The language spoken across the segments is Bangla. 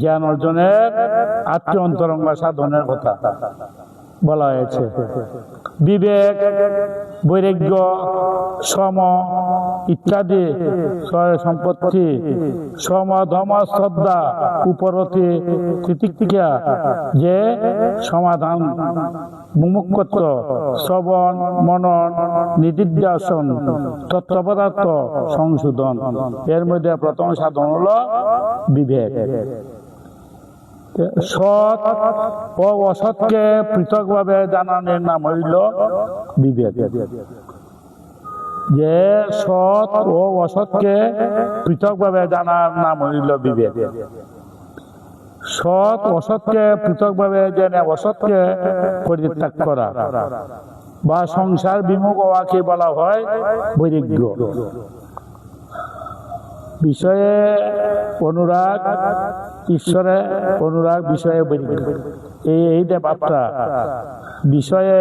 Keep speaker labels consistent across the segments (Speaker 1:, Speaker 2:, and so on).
Speaker 1: জ্ঞান অর্জনের আত্মীয় অন্তরঙ্গ সাধনের কথা বলা হয়েছে। বিবেক, বৈরাগ্য, সম ইত্যাদি ছয় সম্পত্তি, সম ধম শ্রদ্ধা উপরতি তিতিক্ষা যে সমাধান, মুমুক্ষুত্ব, শ্রবণ মনন নিদিধ্যাসন তত্ত্বপদার্থ সংশোধন। এর মধ্যে প্রথম সাধন হলো বিবেক। সৎ ও অসৎকে পৃথকভাবে জানানোর নাম হইল বিবেক। যে সৎ ও অসৎকে পৃথকভাবে জানার নাম হইল বিবেক। সৎ অসৎকে পৃথকভাবে জেনে অসৎকে পরিত্যাগ করা বা সংসার বিমুখ হওয়াকে বলা হয় বৈরাগ্য। বিষয়ে অনুরাগ, ঈশ্বরে অনুরাগ, বিষয়ে বৈরাগ্য, এইটা বার্তা। বিষয়ে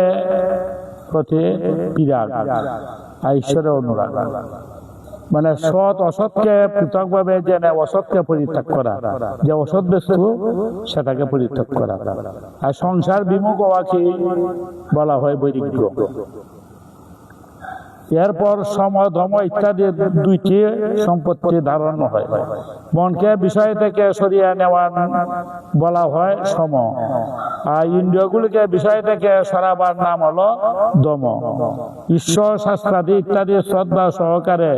Speaker 1: প্রতি বিরাগ আর ঈশ্বরে অনুরাগ, মানে সৎ অসৎকে পৃথকভাবে জেনে অসৎকে পরিত্যাগ করা, যে অসৎ বস্তু সেটাকে পরিত্যাগ করা। আর সংসার বিমুখ হওয়াকে বলা হয় বৈরাগ্য। এরপর সম ধম ইত্যাদি দুইটি সম্পত্তি ধারণ হয়। মনকে বিষয় থেকে সরিয়ে নেওয়া বলা হয় সম, আর ইন্দ্রিয়গুলিকে বিষয় থেকে সরাবার নাম হলো দম। ঈশ্বর শাস্ত্রাদি ইত্যাদি শ্রদ্ধা সহকারে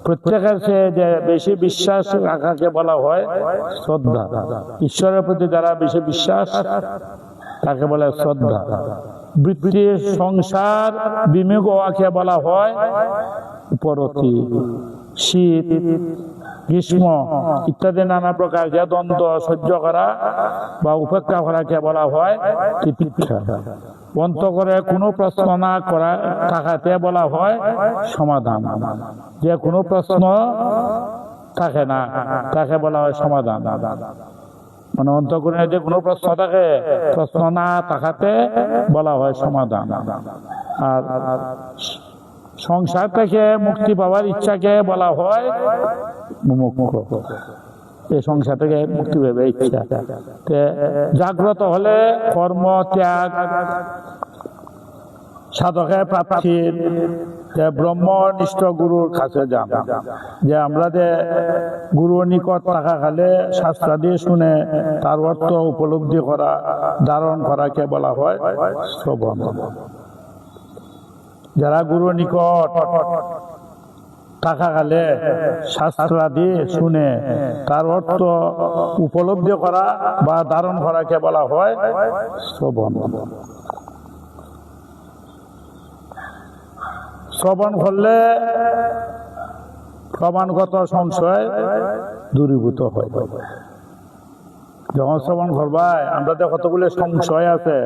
Speaker 1: প্রত্যেকের সে যে বেশি বিশ্বাস রাখাকে বলা হয় শ্রদ্ধা। ঈশ্বরের প্রতি যারা বেশি বিশ্বাস তাকে বলে শ্রদ্ধা। বৃত্তি সংসার বিমুখ হওয়াকে বলা হয় উপরতি। শীত, গ্রীষ্ম ইত্যাদি নানা প্রকার যে দ্বন্দ্ব সহ্য করা বা উপেক্ষা করাকে বলা হয় তিতিক্ষা। অন্তঃকরে কোনো প্রশ্ন না করা থাকাতে বলা হয় সমাধান। যে কোনো প্রশ্ন থাকে না তাকে বলা হয় সমাধান। মানে অন্তঃকরণে যে কোনো প্রশ্ন থাকে, প্রশ্ন না থাকাতে বলা হয় সমাধান। আর সংসার থেকে মুক্তি পাওয়ার ইচ্ছাকে বলা হয় মুমুক্ষ। এই সংসার থেকে মুক্তি পাবে ইচ্ছা। জাগ্রত হলে কর্ম ত্যাগ, সাধকের প্রাপ্তির ব্রহ্মনিষ্ঠ গুরুর কাছে যান। যে আমরা যে গুরুর নিকট থাকা কালে শাস্ত্রাদি শুনে তার অর্থ উপলব্ধি করা, ধারণ করাকে বলা হয় শ্রবণ। যারা গুরুর নিকট থাকাকালে শাস্ত্রাদি শুনে তার অর্থ উপলব্ধি করা বা ধারণ করাকে বলা হয় শ্রবণ। শ্রবণ করলে প্রমাণগত সংশয় দূরীভূত হয়। যখন শ্রবণ করবাই আমরা কতগুলো সংশয় আছে,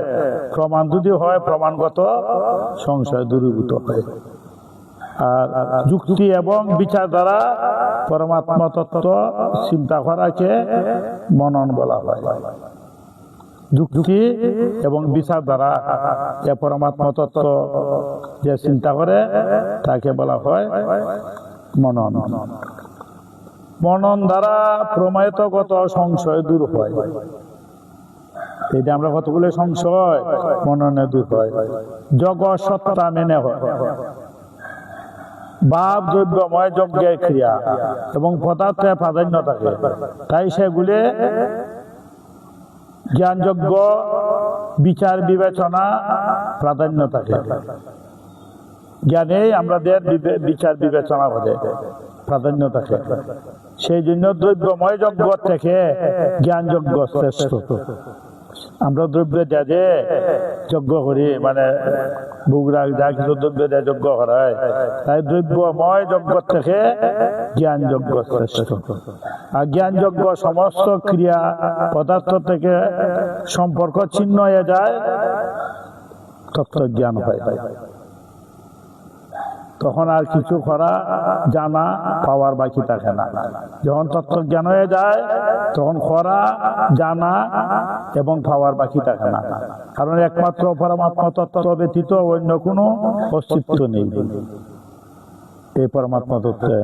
Speaker 1: প্রমাণ যদি হয় প্রমাণগত সংশয় দূরীভূত হয়। আর যুক্তি এবং বিচার দ্বারা পরমাত্মা তত্ত্ব চিন্তা করাকে মনন বলা হয়। যুক্তি এবং বিচার দ্বারা যে পরমাত্মা তত্ত্ব যে চিন্তা করে তাকে বলা হয় মনন। মনন দ্বারা প্রমায়িতগত সংশয় দূর হয়। এটা আমরা কতগুলো সংশয় মননে দূর হয়। জগৎ সত্তা মেনে হয়। ভাব দ্রব্যময় যজ্ঞের ক্রিয়া এবং পদার্থের প্রাধান্য থাকে, তাই সেগুলি জ্ঞানযোগ্য বিচার বিবেচনা প্রাধান্য থাকে। জ্ঞানেই আমাদের বিচার বিবেচনা করে প্রাধান্য থাকে। সেই জন্য দ্রব্যময় যজ্ঞ থেকে জ্ঞানযোগ্য শ্রেষ্ঠ। আমরা দ্রব্য যা যে যজ্ঞ করি, মানে বুগরা যা কিছু দ্রব্য দেয় যজ্ঞ করা হয়, তাই দ্রব্যময় যজ্ঞ থেকে জ্ঞানযোগ্য শ্রেষ্ঠ। আর জ্ঞানযোগ্য সমস্ত ক্রিয়া পদার্থ থেকে সম্পর্ক ছিন্ন হয়ে যায়, তত্ত্বজ্ঞান হয়। তখন আর কিছু করা, জানা, পাওয়ার বাকি থাকে না। যখন তত্ত্বজ্ঞান হয়ে যায় তখন করা, জানা এবং পাওয়ার বাকি থাকে না। কারণ একমাত্র পরমাত্মা তত্ত্ব ব্যতীত অন্য কোনো অস্তিত্ব নেই। এই পরমাত্মা তত্ত্বে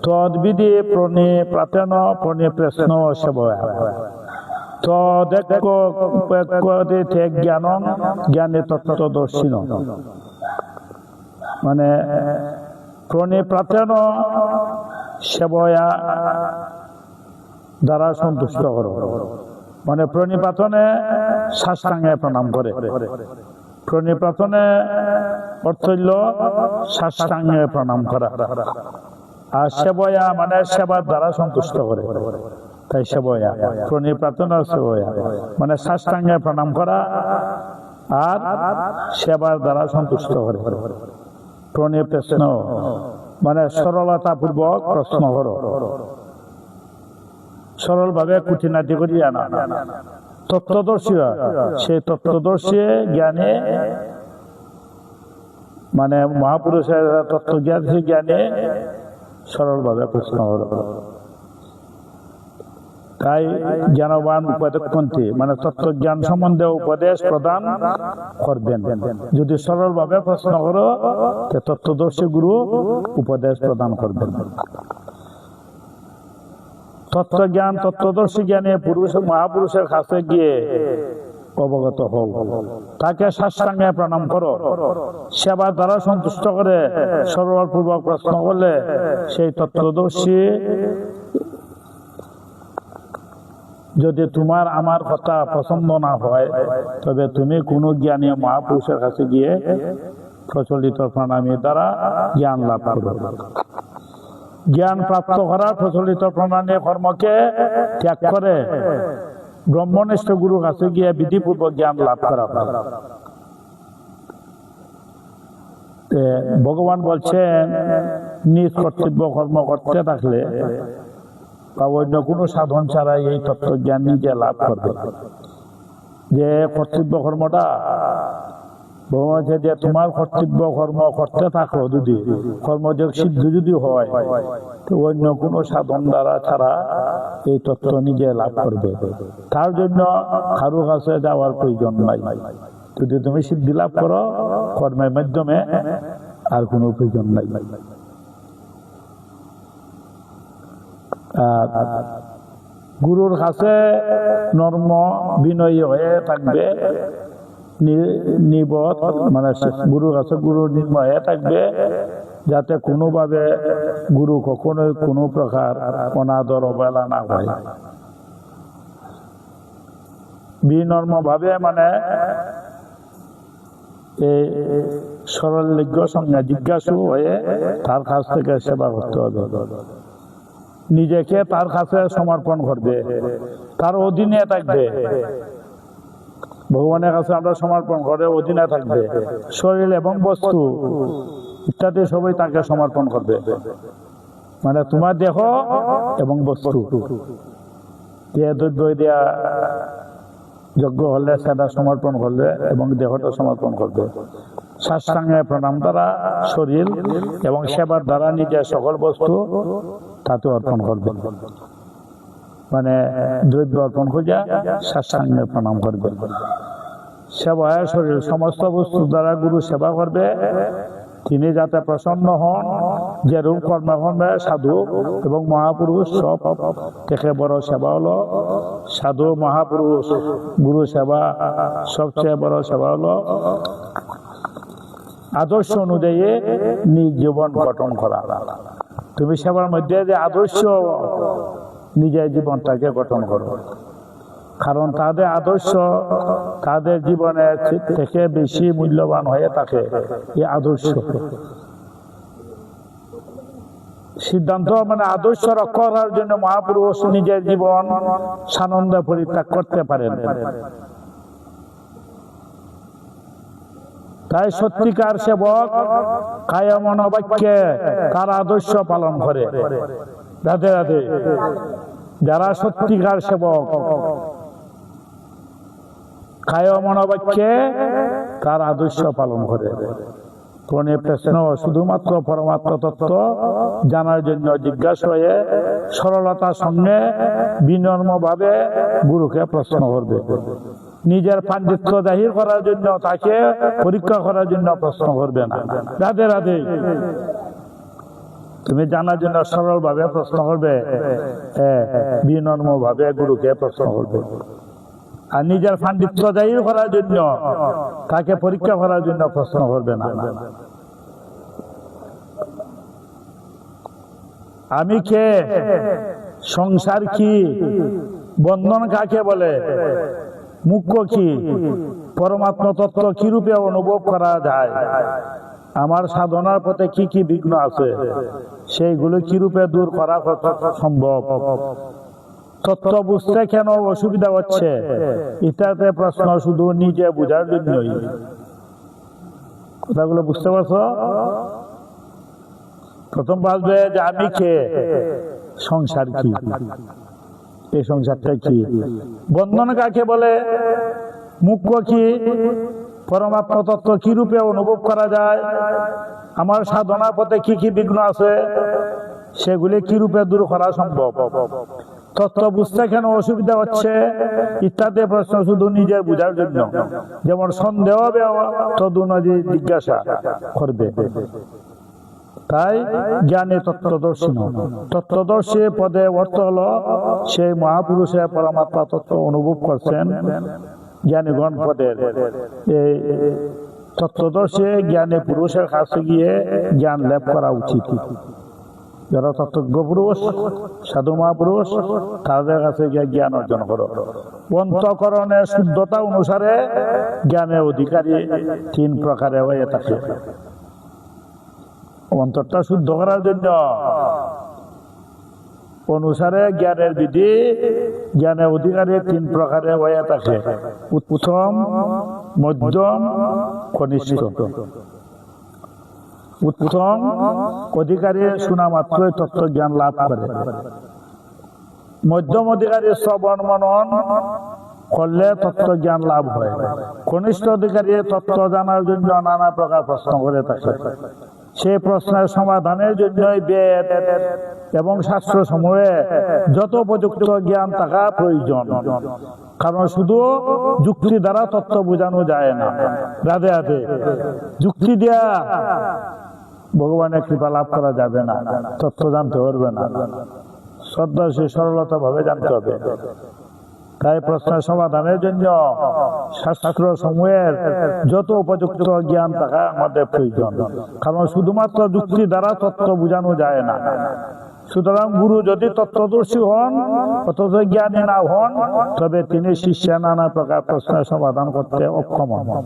Speaker 1: তদ্বিধি প্রণিপ্রাতেন প্রণিপ্রেষ্ণ সেবয়া তদেক্যতে জ্ঞানং জ্ঞানে তত্ত্বদর্শিন, মানে প্রণিপ্রাতেন সেবয়া দ্বারা সন্তুষ্ট করো, মানে প্রণিপাতনে সাষ্টাঙ্গে প্রণাম করে। প্রণিপাতনে অর্থ হইল সাষ্টাঙ্গে প্রণাম করা, আর সেবয়া মানে সেবার দ্বারা সন্তুষ্ট করে। তাই সেবয়া প্রণিপাতন আর সেবয়া মানে সাষ্টাঙ্গে প্রণাম করা আর সেবার দ্বারা সন্তুষ্ট করে। প্রণিপ্রেষ্ণ মানে সরলতা পূর্বক প্রশ্ন করো, সরল ভাবে কুটিনাটি করি আনা। তত্ত্বদর্শী সেই তত্ত্বদর্শী জ্ঞানে, মানে মহাপুরুষের তত্ত্বজ্ঞান সেই জ্ঞানে সরল ভাবে প্রশ্ন করো। তাই জ্ঞানবান উপদেশপন্থী মানে তত্ত্বজ্ঞান সম্বন্ধে উপদেশ প্রদান করবেন। যদি সরল ভাবে প্রশ্ন করো তত্ত্বদর্শী গুরু উপদেশ প্রদান করবেন। তত্ত্বজ্ঞান তত্ত্বদর্শী জ্ঞানে পুরুষ মহাপুরুষের কাছে গিয়ে অবগত হও, তাকে সাষ্টাঙ্গে প্রণাম করো, সেবার দ্বারা সন্তুষ্ট করে সরলপূর্বক প্রশ্ন করলে সেই তত্ত্বদর্শী যদি তোমার আমার কথা পছন্দ না হয় তবে তুমি কোনো জ্ঞানী মহাপুরুষের কাছে গিয়ে প্রচলিত প্রণামীর দ্বারা জ্ঞান লাভ করো। জ্ঞান প্রাপ্ত করার প্রচলিত প্রণামী কর্মকে ত্যাগ করে ব্রহ্মনিষ্ঠ গুরুর কাছে গিয়ে বিধিপূর্বক জ্ঞান লাভ করা। ভগবান বলছেন নিজ কর্তব্য কর্ম করতে থাকলে বা অন্য কোনো সাধন ছাড়াই এই তত্ত্বজ্ঞান নিজে লাভ করবে। যে কর্তব্য কর্মটা ভগবান যে তোমার কর্তব্য কর্ম করতে থাকো, যদি কর্মযোগ সিদ্ধ যদি হয় তো অন্য কোনো সাধন দ্বারা ছাড়া এই তত্ত্ব নিজে লাভ করবে। তার জন্য কারো কাছে যাওয়ার প্রয়োজন নাই। যদি তুমি সিদ্ধি লাভ করো কর্মের মাধ্যমে, আর কোনো প্রয়োজন নাই। গুরুর কাছে নর্ম বিনয়ী হয়ে থাকবে, নিবত মানে গুরুর কাছে গুরু নির্ময় হয়ে থাকবে, যাতে কোনোভাবে গুরু কখনোই কোনো প্রকার অনাদর অবহেলা না হয়। বিনর্ম ভাবে মানে এই সরলজ্ঞ সঙ্গে জিজ্ঞাসু হয়ে তার কাছ থেকে সেবা করতে হবে। নিজেকে তার কাছে সমর্পণ করবে, তার অধীনে থাকবে। ভগবানের কাছে আমরা সমর্পণ করে অধীনে থাকবে। শরীর এবং বস্তু ইত্যাদি সবই তাকে সমর্পণ করবে। মানে তোমার দেহ এবং বস্তু দ্রব্য দেয়া যজ্ঞ হলে সেটা সমর্পণ করবে এবং দেহটা সমর্পণ করবে। সাষ্টাঙ্গে প্রণাম দ্বারা শরীর এবং সেবার দ্বারা নিজের সকল বস্তু তাতে অর্পণ করবে। মানে দ্রব্য অর্পণ করিয়া সাষ্টাঙ্গে প্রণাম করবে। সেবায় শরীর সমস্ত বস্তু দ্বারা গুরু সেবা করবে, তিনি যাতে প্রসন্ন হন। যে রূপ কর্মে সাধু এবং মহাপুরুষ সব থেকে বড় সেবা হলো সাধু মহাপুরুষ গুরু সেবা। সবচেয়ে বড় সেবা হলো আদর্শ অনুযায়ী নিজ জীবন গঠন করা। তুমি সেবার মধ্যে যে আদর্শ নিজের জীবনটাকে গঠন করো, কারণ তাদের আদর্শ তাদের জীবনের থেকে বেশি মূল্যবান হয়ে থাকে। এই আদর্শ সিদ্ধান্ত মানে আদর্শ রক্ষা করার জন্য মহাপুরুষ নিজের জীবন সানন্দে পরিত্যাগ করতে পারেন। তাই সত্যিকার সেবক কায় মনোবাক্যে তার আদর্শ পালন করে। রাধে রাধে। যারা সত্যিকার সেবক কায় মনোবাক্যে তার আদর্শ পালন করে। প্রশ্ন শুধুমাত্র পরমাত্ম তত্ত্ব জানার জন্য জিজ্ঞাসা হয়ে সরলতার সঙ্গে বিনম্র ভাবে গুরুকে প্রশ্ন করবে। নিজের পাণ্ডিত্য জাহির করার জন্য, তাকে পরীক্ষা করার জন্য প্রশ্ন করবে না। রাধে রাধে। তুমি জানার জন্য সরল ভাবে প্রশ্ন করবে, বিনম্র ভাবে গুরুকে প্রশ্ন করবে। আর নিজের পাণ্ডিত্য জাহির করার জন্য, তাকে পরীক্ষা করার জন্য প্রশ্ন করবে না। আমি কে, সংসার কি, বন্ধন কাকে বলে, মুখ্য কি, পরমাত্ম তত্ত্ব কি রূপে অনুভব করা যায়, আমার সাধনার পথে কি কি বিঘ্ন আছে সেইগুলো কি রূপে দূর করা সম্ভব, তত্ত্ব বুঝতে কেন অসুবিধা হচ্ছে, এটাতে প্রশ্ন শুধু নিজে বুঝার জন্যই। কথাগুলো বুঝতে পারছো? প্রথম ভাববে যে আমি কে, সংসার কি, এই সংসারটা কি, বন্ধন কাকে বলে, মুখ্য কি, পরমাত্ম তত্ত্ব কি রূপে অনুভব করা যায়, আমার সাধনার পথে কি কি বিঘ্ন আছে সেগুলি কি রূপে দূর করা সম্ভব, তত্ত্ব বুঝতে কেন অসুবিধা হচ্ছে ইত্যাদি প্রশ্ন শুধু নিজের বুঝার জন্য। যেমন সন্দেহ তদুনজি জিজ্ঞাসা করবে। তাই জ্ঞানী তত্ত্বদর্শী নয়। তত্ত্বদর্শী পদে অর্থ হলো সেই মহাপুরুষের পরমাত্মা তত্ত্ব অনুভব করছেন জ্ঞানীগণ পদের। এই তত্ত্বদর্শী জ্ঞানী পুরুষের কাছে গিয়ে জ্ঞান লাভ করা উচিত। যারা তত্ত্বজ্ঞ পুরুষ, সাধু মহাপুরুষ, তাদের কাছে গিয়ে জ্ঞান অর্জন করো। অন্তঃকরণের শুদ্ধতা অনুসারে জ্ঞানের অধিকারী তিন প্রকারে হয়ে থাকে। অন্তরটা শুদ্ধ করার জন্য অনুসারে জ্ঞানের বিধি, জ্ঞানের অধিকারী তিন প্রকারে হয়ে থাকে: উত্তম, মধ্যম, কনিষ্ঠ। উত্তম অধিকারী শোনা মাত্রই তত্ত্ব জ্ঞান লাভ করে। মধ্যম অধিকারী শ্রবণ মনন করলে তত্ত্ব জ্ঞান লাভ হয়। কনিষ্ঠ অধিকারী তত্ত্ব জানার জন্য নানা প্রকার প্রশ্ন করে থাকে। সেই প্রশ্নের সমাধানের জন্যই বেদ এবং শাস্ত্র সমূহে যত উপযুক্ত জ্ঞান থাকা প্রয়োজন। কারণ শুধু যুক্তি দ্বারা তত্ত্ব বোঝানো যায় না। রাধে রাধে। যুক্তি দিয়া ভগবানের কৃপা লাভ করা যাবে না, তত্ত্ব জানতে পারবে না। শ্রদ্ধাশীল সরলতা ভাবে জানতে হবে। তাই প্রশ্নের সমাধানের জন্য শাস্ত্র সমূহের যত উপযুক্ত জ্ঞান থাকা আমাদের প্রয়োজন। কারণ শুধুমাত্র যুক্তি দ্বারা তত্ত্ব বোঝানো যায় না। সুতরাং গুরু যদি তত্ত্বদর্শী হন অথচ জ্ঞানী না হন, তবে তিনি শিষ্যের নানা প্রকার প্রশ্নের সমাধান করতে অক্ষম হন।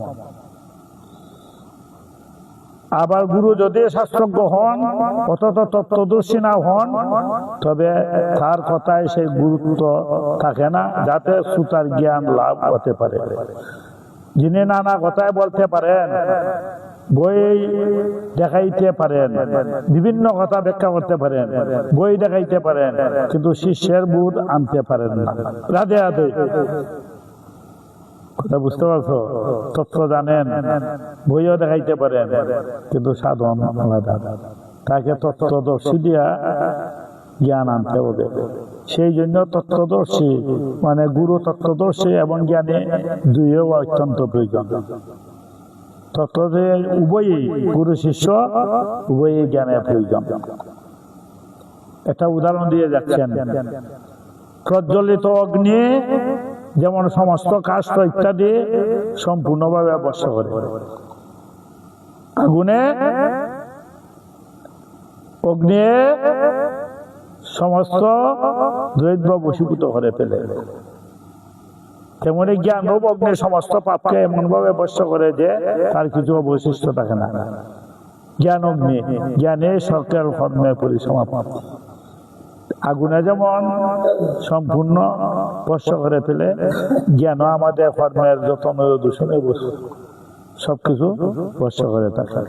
Speaker 1: আবার গুরু যদি শাস্ত্রজ্ঞ হন অথচ তত্ত্বদর্শী না হন, তবে তার কথায় সেই গুরুত্ব থাকে না, যাতে শ্রোতার জ্ঞান লাভ হতে পারে। যিনি নানা কথায় বলতে পারেন, বই দেখাইতে পারেন, বিভিন্ন কথা ব্যাখ্যা করতে পারেন, বই দেখাইতে পারেন, কিন্তু শিষ্যের বোধ আনতে পারেন না। রাধে রাধে। কথা বুঝতে পারছো? তত্ত্ব জানেন, বইও দেখাইতে পারেন, কিন্তু সাধন আলাদা। তাকে তত্ত্বদর্শী দিয়া জ্ঞান আনতে হবে। সেই জন্য তত্ত্বদর্শী মানে গুরু তত্ত্বদর্শী এবং জ্ঞানী দুইও অত্যন্ত প্রয়োজন। তত্ত্বদর্শী উভয়ই, গুরু শিষ্য উভয়ই জ্ঞানের প্রয়োজন। একটা উদাহরণ দিয়ে যাচ্ছেন। প্রজ্বলিত অগ্নি যেমন সমস্ত কাষ্ঠ ইত্যাদি সম্পূর্ণভাবে বশ করে, আগুনে অগ্নি সমস্ত দ্রব্য বশীভূত করে ফেলে। তেমনি জ্ঞান রূপ অগ্নি সমস্ত পাপকে এমন ভাবে বশ করে যে তার কিছু অবশিষ্ট থাকে না। জ্ঞান অগ্নি, জ্ঞানে সকল কর্মের পরিসমাপ্তি। আগুনে যেমন সম্পূর্ণ স্পর্শ করে ফেলে, জ্ঞান আমাদের কর্মের যত দূষণে সবকিছু স্পর্শ করে থাকে।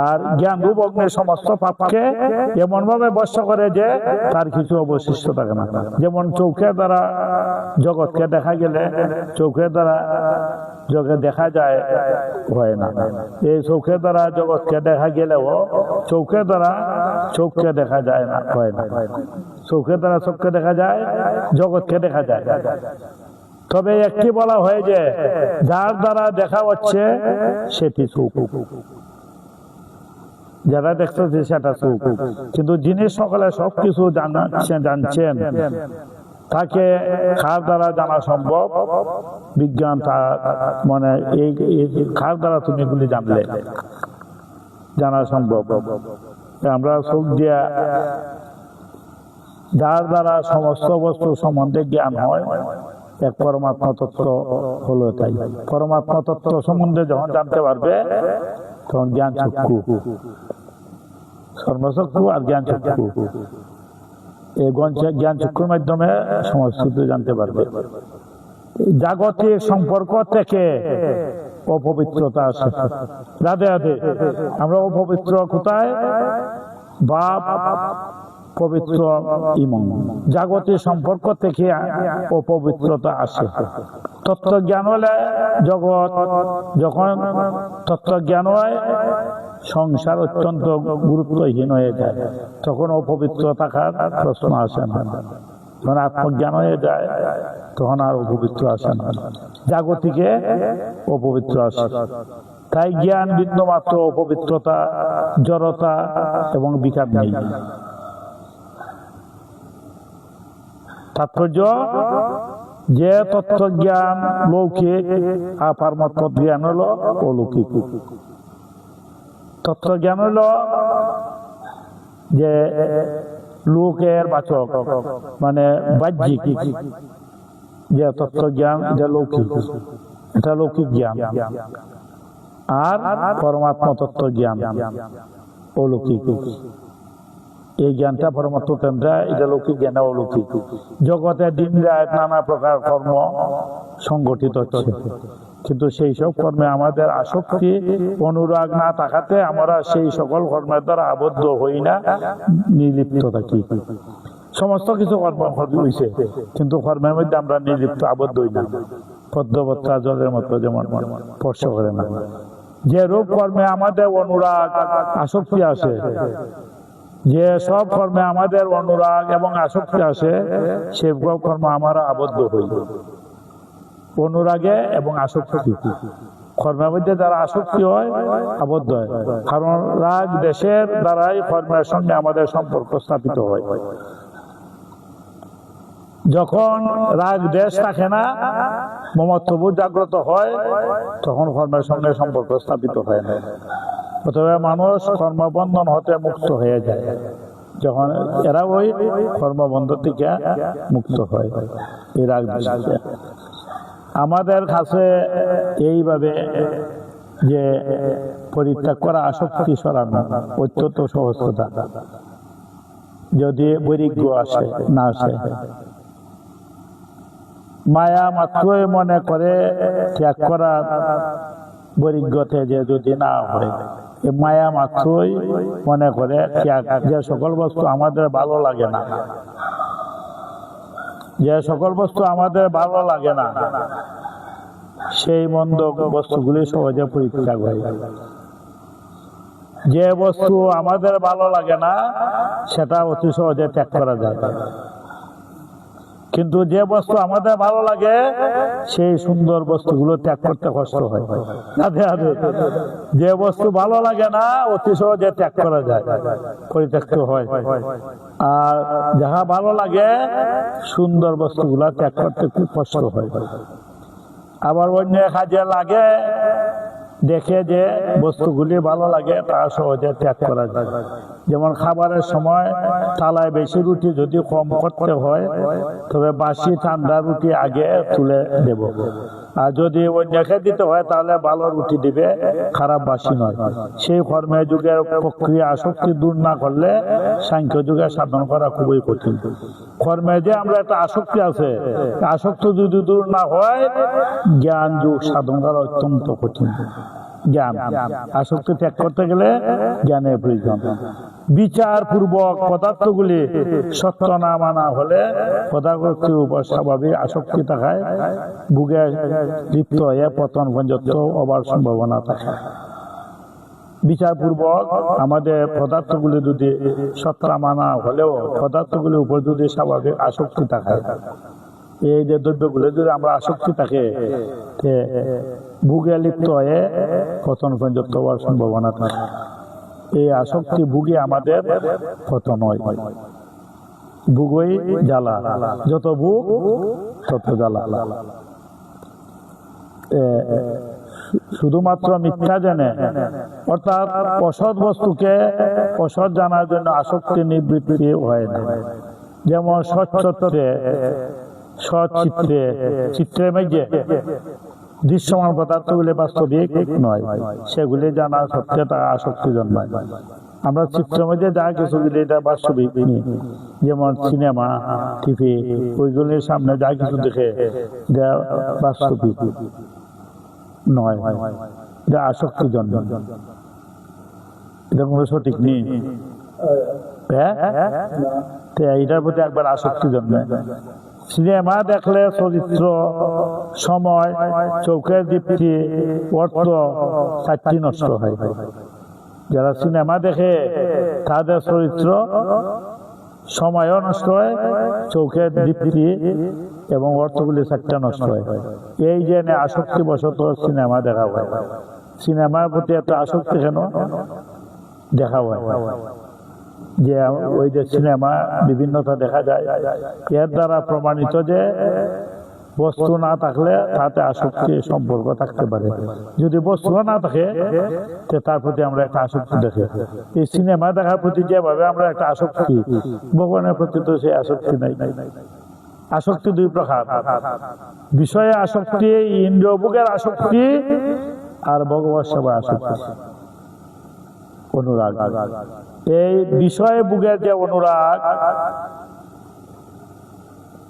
Speaker 1: আর জ্ঞান রূপ অগ্নি সমস্ত পাপকে এমন ভাবে বশ করে যে তার কিছু অবশিষ্ট থাকে না। যেমন চোখের দ্বারা জগৎকে দেখা গেলে চোখের দ্বারা জগৎ দেখা যায় হয় না। এই চোখের দ্বারা জগৎকে দেখা গেলেও চোখের দ্বারা চোখকে দেখা যায় না, হয় না। চোখের দ্বারা চোখকে দেখা যায়, জগৎকে দেখা যায়। তবে একটি বলা হয় যে যার দ্বারা দেখা হচ্ছে সেটি চোখ। যারা দেখতেছে সেটা চোখ, কিন্তু যিনি সকালে সবকিছু জানছেন তাকে কার দ্বারা জানা সম্ভব? বিজ্ঞান মানে এই কার দ্বারা তুমি এগুলি জানলে জানা সম্ভব? আমরা চোখ দিয়া যার দ্বারা সমস্ত বস্তু সম্বন্ধে জ্ঞান হয় এক পরমাত্মা তত্ত্ব হলো তাই। পরমাত্মা তত্ত্ব সম্বন্ধে যখন জানতে পারবে তখন জ্ঞান চক্ষু, সর্বচক্ষু আর জ্ঞান চক্ষু, এই জ্ঞান চক্ষুর মাধ্যমে সমস্ত কিছু জানতে পারবে। জাগতিক সম্পর্ক থেকে অপবিত্রতা আসে। রাধে রাধে। আমরা অপবিত্র কোথায়? বাপ পবিত্র ইমান। জাগতিক সম্পর্ক থেকে অপবিত্রতা আসে। তত্ত্বজ্ঞান হলে জগৎ, যখন তত্ত্বজ্ঞান হয় সংসার অত্যন্ত গুরুত্বহীন হয়ে যায়, তখন অপবিত্র থাকার প্রশ্ন আসে না। যখন আত্মজ্ঞান হয়ে যায় তখন আর অপবিত্র আসে না, জাগতিকে অপবিত্র আসে। তাই জ্ঞান বিন্দু মাত্র অপবিত্রতা, জড়তা এবং বিকার নেই। তাৎপর্য যে তত্ত্বজ্ঞান লৌকিক আর পারমাত্ম জ্ঞান হলো অলৌকিক। তত্ত্বজ্ঞান হলো যে লোকের বাচক, মানে বাহ্যিক। যে তত্ত্বজ্ঞান এটা লৌকিক, এটা লৌকিক জ্ঞান। আর পরমাত্মা তত্ত্ব জ্ঞান অলৌকিক। এই জ্ঞানটা পরমাত্ম কেন্দ্র, এটা লৌকিক জ্ঞান অলৌকিক। জগতে দিন রাত নানা প্রকার কর্ম সংগঠিত হচ্ছে, কিন্তু সেই সব কর্মে আমাদের আসক্তি অনুরাগ না থাকাতে আমরা সেই সকল কর্মের দ্বারা আবদ্ধ হই না, নির্লিপ্ত থাকি। সমস্ত কিছু কর্ম হয়েছে, কিন্তু কর্মের মধ্যে আমরা নির্লিপ্ত আবদ্ধ হই না। পদ্মবত্তা জলের মতো যেমন স্পর্শ করে না। যে রূপ কর্মে আমাদের অনুরাগ আসক্তি আসে, যে সব কর্মে আমাদের অনুরাগ এবং আসক্তি আসে, সে কর্ম আমরা আবদ্ধ হই অনুরাগে এবং আসক্তি। কর্মের মধ্যে যারা আসক্তি হয় আবদ্ধ হয়, কারণ রাগ দেশের দ্বারাই কর্মের সঙ্গে আমাদের সম্পর্ক স্থাপিত হয়। যখন রাগ দেশ থাকে না, মমত্ববোধ জাগ্রত হয়, তখন কর্মের সঙ্গে সম্পর্ক স্থাপিত হয় না। অথবা মানুষ কর্মবন্ধন হতে মুক্ত হয়ে যায় যখন এরা ওই কর্মবন্ধন থেকে মুক্ত হয়। এই রাগ দেশ আমাদের কাছে এইভাবে যে পরিত্যাগ করা আসক্তি সরানো অত্যন্ত সহজ কথা, যদি বৈরাগ্য আসে না আসে। মায়া মাত্রই মনে করে ত্যাগ করা বৈরাগ্যতে যে যদি না হয়, মায়া মাত্রই মনে করে ত্যাগ। যে সকল বস্তু আমাদের ভালো লাগে না, যে সকল বস্তু আমাদের ভালো লাগে না, সেই মন্দ বস্তুগুলি সহজে পরিত্যাগ হয়। যে বস্তু আমাদের ভালো লাগে না সেটা অতি সহজে ত্যাগ করা যায়, কিন্তু যে বস্তু আমাদের ভালো লাগে সেই সুন্দর বস্তুগুলো ত্যাগ করতে কষ্ট হয়। যে বস্তু ভালো লাগে না অতি সহজে ত্যাগ করা যায়, পরিত্যক্ত হয়। আর যাহা ভালো লাগে সুন্দর বস্তুগুলা ত্যাগ করতে খুব কষ্ট হয়। আবার অন্য কাজে লাগে দেখে যে বস্তুগুলি ভালো লাগে তা সহজে ত্যাগ করা যায়। যেমন খাবারের সময় তালায় বেশি রুটি যদি কম করতে হয়, তবে বাসি ঠান্ডা রুটি আগে তুলে দেব। আর যদি অন্যকে দিতে হয় তাহলে ভালো রুটি দিবে, খারাপ বাসি নয়। সেই কর্মে যুগের প্রক্রিয়া আসক্তি দূর না করলে সাংখ্য যুগে সাধন করা খুবই কঠিন। কর্মে যে আমরা একটা আসক্তি আছে, আসক্তি যদি দূর না হয় জ্ঞান যুগ সাধন করা অত্যন্ত কঠিন। জ্ঞান আসক্তি ত্যাগ করতে গেলে জ্ঞানের প্রয়োজন। বিচার পূর্বক পদার্থগুলি সত্য না মানা হলে পদার্থটির উপর স্বাভাবিক আসক্তি থাকায় ভুগে লিপ্ত হয়ে পতন পর্যন্ত হবার সম্ভাবনা থাকে। বিচারপূর্বক আমাদের পদার্থগুলি যদি সত্য মানা হলেও পদার্থগুলির উপর যদি স্বাভাবিক আসক্তি থাকে, এই যে দ্রব্যগুলো যদি আমরা আসক্তি থাকে ভুগে লিপ্ত হয়ে পতন পর্যন্ত হওয়ার সম্ভাবনা থাকে। এই আসক্তি ভুগে আমাদের পতন হয়। ভুগই জ্বালা, যত ভুগ তত জ্বালা। শুধুমাত্র মিথ্যা জেনে, অর্থাৎ অসৎ বস্তুকে অসৎ জানার জন্য আসক্তি নিবৃত্তি হয় না। যেমন সচ্চিত্রে, সচিত্রে, চিত্রের মেঘে দৃশ্যমান পদার্থগুলি বাস্তবিক নয়, সেগুলি জানা সত্ত্বে তার আসক্তি জন্মায়। আমরা চিত্রের মধ্যে যা কিছুগুলি এটা বাস্তবিক, যেমন সিনেমা, টিভি, ওইগুলির সামনে যা কিছু দেখে এটা বাস্তবিক নয়, এটা আসক্তি জন্মায়। এটা কোনো সঠিক নেই। এইটার প্রতি একবার আসক্তি জন্মায়। সিনেমা দেখলে চরিত্র, সময়, চোখের দীপ্তি, অর্থ চারটি নষ্ট হয়। যারা সিনেমা দেখে তাদের চরিত্র, সময়ও নষ্ট হয়, চোখের দীপ্তি এবং অর্থগুলি চারটা নষ্ট হয়। এই জন্য আসক্তি বশত সিনেমা দেখা হয়। সিনেমার প্রতি এত আসক্তি কেন দেখা হয়? যে ওই যে সিনেমা বিভিন্নতা দেখা যায়, এর দ্বারা প্রমাণিত যে বস্তু না থাকলে তাতে আসক্তি সম্পর্ক থাকতে পারে। যদি বস্তু না থাকে তার প্রতি আমরা একটা আসক্তি দেখি। এই সিনেমা দেখার প্রতি যেভাবে আমরা একটা আসক্তি, ভগবানের প্রতি তো সেই আসক্তি নাই। আসক্তি দুই প্রকার, বিষয়ে আসক্তি, ইন্দ্রিয়ভোগের আসক্তি, আর ভগবত সেবা আসক্তি, অনুরাগ। এই বিষয় ভোগের যে অনুরাগ,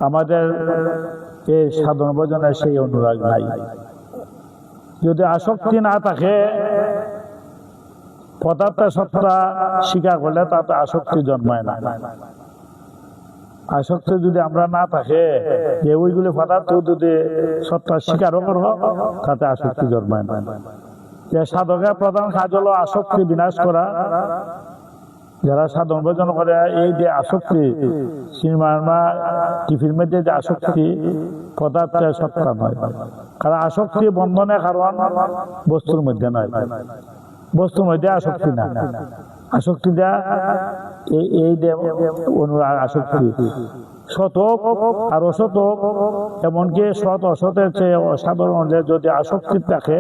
Speaker 1: আমাদের এই সাধন ভজনের সেই অনুরাগ নাই। যদি আসক্তি না থাকে, পদার্থ সত্তা স্বীকার করলে তাতে আসক্তি জন্মায় না। আসক্তি যদি আমরা না থাকে, যে ওইগুলি পদার্থ যদি সত্তা স্বীকারও করবো, তাতে আসক্তি জন্মায় না। যে সাধকের প্রধান কাজ হলো আসক্তি বিনাশ করা। যারা সাধন ভজন করে, এই যে আসক্তি, সিনেমা টিভির মধ্যে যে আসক্তি, পদার্থের সত্তা নয়। কারণ আসক্তি বন্ধনের কারণ বস্তুর মধ্যে নয়, বস্তুর মধ্যে আসক্তি না। আসক্তি যা এই অনুরাগ আসক্তি, শতক আর অশতক, এমনকি সৎ অসতের চেয়ে অসাধারণ যদি আসক্তি থাকে,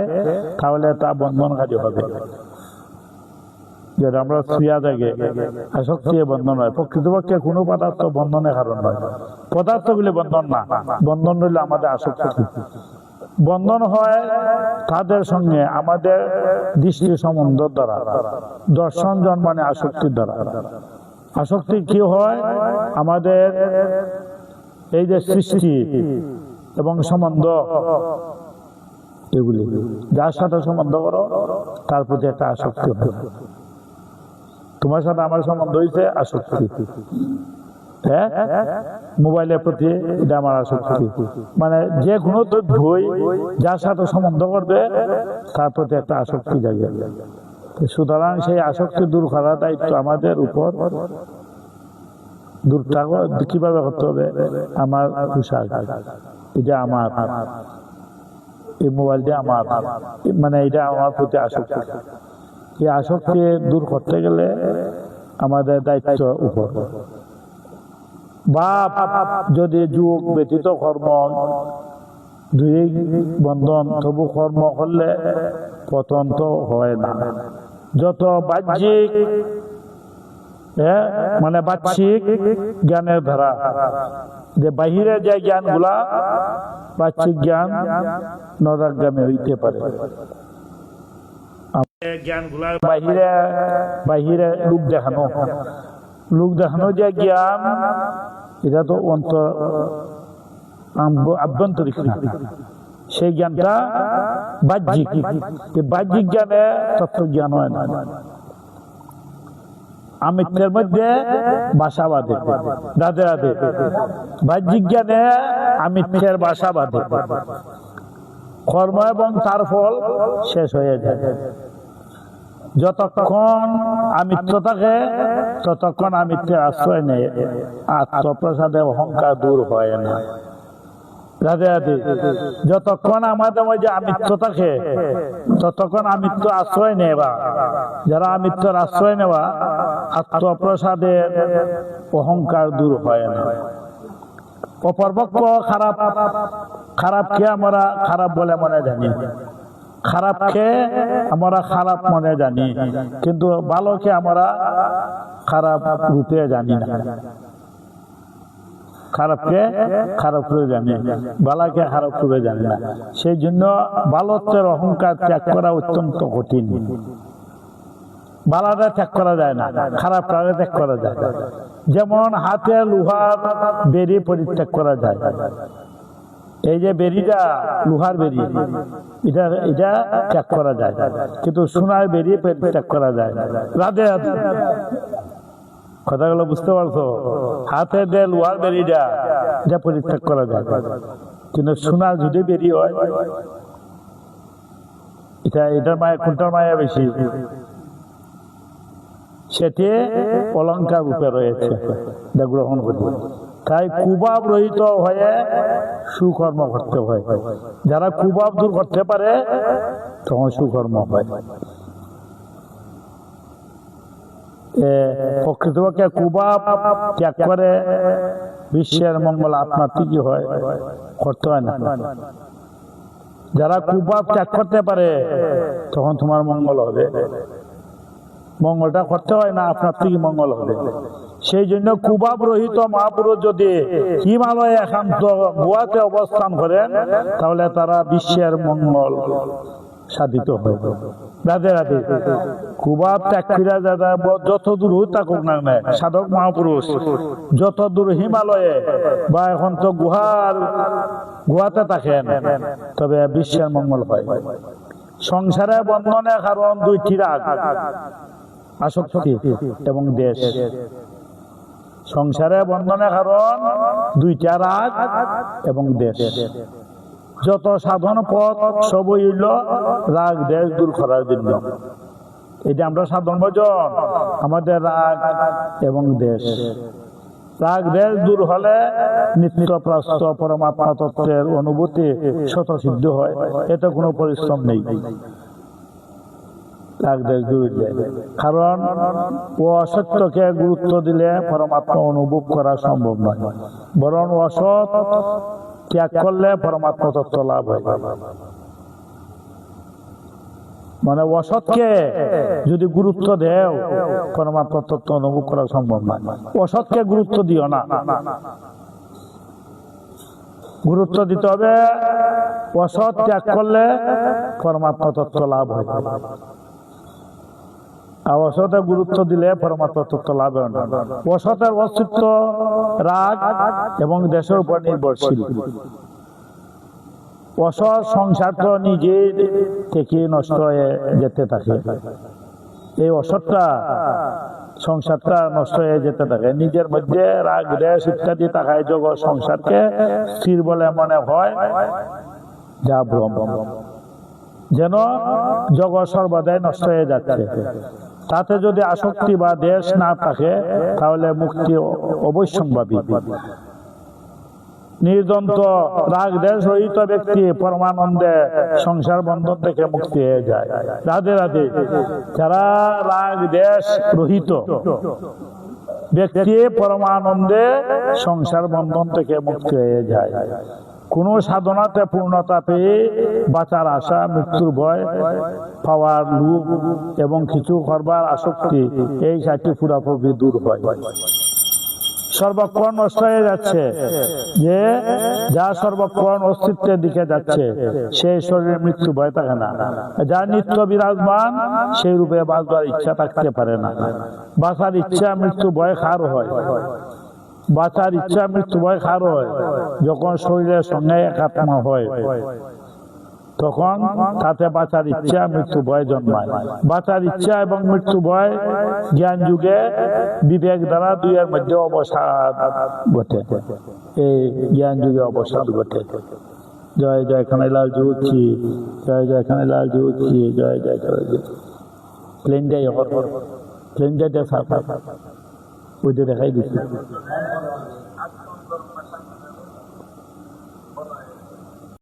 Speaker 1: তাহলে তা বন্ধনকারী হবে। যেটা আমরা ক্রিয়া জাগে, আসক্তি বন্ধন হয়। প্রকৃতপক্ষে কোনো পদার্থ বন্ধনের কারণ নয়, পদার্থগুলি বন্ধন না। বন্ধন হইলে আমাদের আসক্তি। বন্ধন হয় তাদের সঙ্গে আমাদের দৃষ্টি সম্বন্ধ দ্বারা, দর্শন জন্মানে আসক্তির দ্বারা। আসক্তি কি হয়? আমাদের এই যে সৃষ্টি এবং সম্বন্ধ, এগুলি যার সাথে সম্বন্ধ করো তার প্রতি একটা আসক্তি হয়। তোমার সাথে আমার সম্বন্ধ হয়েছে, আসক্তি। হ্যাঁ, মোবাইলের প্রতি এটা আমার আসক্তি। মানে যে কোনো বই যার সাথে সম্বন্ধ করবে তার প্রতি একটা আসক্তি জাগে। সুতরাং সেই আসক্তি দূর করার দায়িত্ব আমাদের উপর। দূর কিভাবে করতে হবে? আমার পোশাক, এটা আমার, এই মোবাইলটা আমার, মানে এটা আমার প্রতি আসক্তি। এই আসক্তি দূর করতে গেলে আমাদের দায়িত্ব উপর। বা যদি যুগ ব্যতীত কর্ম, দুই বন্ধন, তবু কর্ম করলে পতন তো হয় না। যত বাহ্যিক, মানে বাহ্যিক জ্ঞানের ধারা, যে বাহিরের যে জ্ঞানগুলা, বাহ্যিক জ্ঞান নরাগামী হইতে পারে। জ্ঞানগুলা বাহিরে বাহিরে লোক দেখানো যে জ্ঞান, এটা তো অন্তর আভ্যন্তরিক না। সেই জ্ঞানটা বাহ্যিক। বাহ্যিক জ্ঞানে তত্ত্ব জ্ঞান হয় না। আমিত্বের মধ্যে বাসা বাঁধে, রাধে রাধে। বাহ্যিক জ্ঞানে আমিত্বের বাসা বাঁধে, কর্ম এবং তার ফল শেষ হয়ে যায়। যতক্ষণ আমিত্ব থাকে ততক্ষণ আমিত্বের আশ্রয় নেয়, আত্মপ্রসাদে অহংকার দূর হয় না। রাধে রাধে। যতক্ষণ আমাদের মধ্যে আমিত্ব থাকে ততক্ষণ আমিত্ব আশ্রয় নেবা। যারা আমিত্বর আশ্রয় নেওয়া আত্মপ্রসাদের অহংকার দূর হয় না। অপরপক্ষ খারাপকে আমরা খারাপ বলে মনে জানি, খারাপকে আমরা খারাপ মনে জানি, কিন্তু ভালোকে আমরা খারাপ রূপে জানি না। খারাপকে খারাপ রূপে জানি, ভালোকে খারাপ রূপে জানি না। সেই জন্য ভালোত্বের অহংকার ত্যাগ করা অত্যন্ত কঠিন। ভালোটা ত্যাগ করা যায় না, খারাপটা ত্যাগ করা যায়। যেমন হাতে লোহার বেরি পরিত্যাগ করা যায়। এই যে বেরিটা লোহার বেরি, এটা ত্যাগ করা যায়, কিন্তু সোনার বেরি পরিত্যাগ করা যায়। রাধে রাধে। কথাগুলো বুঝতে পারছো? হাতে যে লোহার বেরিটা এটা পরিত্যাগ করা যায়, কিন্তু সোনার যদি বেরি হয় এটার মায়া, কোনটার মায়া বেশি? সেটি অলঙ্কার রূপে রয়েছে, এটা গ্রহণ করবে। তাই কুবাব রহিত হয়ে সুকর্ম করতে হয়। যারা কুবাব দূর করতে পারে তখন সুকর্ম হয়। প্রকৃতপক্ষে কুবাব ত্যাগ করে বিশ্বের মঙ্গল আপনার কি হয়? করতে হয় না। যারা কুবাব ত্যাগ করতে পারে তখন তোমার মঙ্গল হবে। মঙ্গলটা করতে হয় না, আপনার থেকে মঙ্গল হবে। সেই জন্য কুবাব রহিত মহাপুরুষ যদি হিমালয়ে একান্ত গুহাতে অবস্থান করেন তাহলে তারা বিশ্বের মঙ্গল সাধিত হয়। রাধে রাধে। কুবাব ত্যাগ করে যারা যত দূর থাকুক না সাধক মহাপুরুষ, যত দূর হিমালয়ে বা এখন তো গুহাতে থাকেন, তবে বিশ্বের মঙ্গল হয়। সংসারে বন্ধনের কারণ দুইটি রাগ, আসক্তি এবং দেশ। সংসারে বন্ধনের কারণ দুইটা রাগ এবং দেশ। যত সাধন পথ সবই হইল রাগ দেশ দূর করার জন্য। এই যে আমরা সাধন ভজন, আমাদের রাগ এবং দেশ, রাগ দেশ দূর হলে নিত্যপ্রাপ্ত পরমাত্মা তত্ত্বের অনুভূতি স্বতঃসিদ্ধ হয়। এতে কোনো পরিশ্রম নেই। কারণ ও অসত্যকে গুরুত্ব দিলে পরমাত্মা অনুভব করা সম্ভব নয়, বরং অসৎ ত্যাগ করলে পরমাত্মা তত্ত্ব লাভ হয়। মানে অসৎকে যদি গুরুত্ব দেও পরমাত্মা তত্ত্ব অনুভব করা সম্ভব নয়। অসৎকে গুরুত্ব দিও না, গুরুত্ব দিতে হবে অসৎ ত্যাগ করলে পরমাত্মা তত্ত্ব লাভ হয়। আর অসতে গুরুত্ব দিলে পরমাত্মা তত্ত্ব লাভ হয় না। অসতের অস্তিত্ব রাগ এবং দেশের উপর নির্ভরশীল। অসৎ সংসার তো নিজে থেকে নষ্ট হয়ে যেতে থাকে। এই অসৎটা সংসারটা নষ্ট হয়ে যেতে থাকে। নিজের মধ্যে রাগ দেশ ইত্যাদি থাকায় জগৎ সংসারকে স্থির বলে মনে হয়, যা ভ্রম। যেন জগৎ সর্বদাই নষ্ট হয়ে যাচ্ছে। তাতে যদি আসক্তি বা দেশ না থাকে তাহলে মুক্তি অবশ্যম্ভাবী। নির্দ্বন্দ্ব রাগ দেশ রহিত ব্যক্তি পরমানন্দে সংসার বন্ধন থেকে মুক্তি হয়ে যায়। রাধে রাধে। যারা রাগ দেশ রহিত ব্যক্তি পরমানন্দে সংসার বন্ধন থেকে মুক্তি হয়ে যায়। কোন সাধনাতে পূর্ণতা পেয়ে বাঁচার আশা, মৃত্যুর ভয়, পাওয়ার লোভ এবং কিছু করবার আসক্তি, এই চারটি পুরাপুরি দূর হয়। সর্বক্ষণ নষ্ট হয়ে যাচ্ছে, যে যা সর্বক্ষণ অস্তিত্বের দিকে যাচ্ছে সেই শরীরে মৃত্যু ভয় থাকে না। যা নিত্য বিরাজমান সেই রূপে বাঁচবার ইচ্ছা থাকতে পারে না। বাঁচার ইচ্ছা মৃত্যু ভয় খার হয়। বাঁচার ইচ্ছা মৃত্যু ভয় খার হয় যখন শরীরের সঙ্গে একাত্ম হয়, তখন তাতে বাঁচার ইচ্ছা মৃত্যু ভয় জন্মায়। বাঁচার ইচ্ছা এবং মৃত্যু ভয় জ্ঞান যুগে বিবেক দ্বারা দুইয়ের মধ্যে অবসাদ ঘটে। এই জ্ঞান যুগে অবসাদ ঘটে। জয় জয় খানাইলাল জুচ্ছি, জয় জয় খানাইলাল জুচ্ছি, জয় জয় প্লেন যাই প্লেন যাইতে ওইটা দেখাই দিচ্ছি।